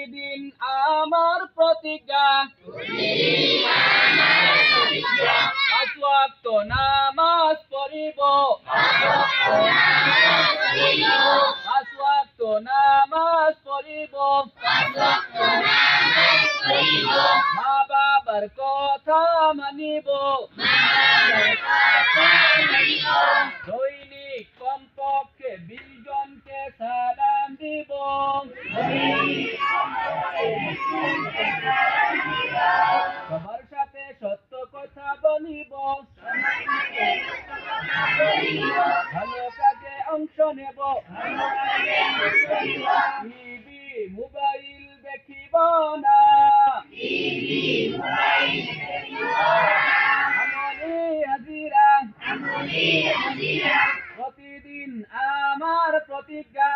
প্রতিদিন আমার প্রতিজ্ঞা, পাঁচ ওয়াক্ত নামাজ পড়িব, পাঁচ ওয়াক্ত নামাজ পড়িব, মা বাবার কথা মানিব, দৈনিক কমপক্ষে 20 জনকে সালাম দিব, সবার সাথে সত্য কথা বলিব, ভালো কাজে অংশ নেব, টিভি মোবাইল দেখিব না, আমলি হাজিরা, প্রতিদিন আমার প্রতিজ্ঞা।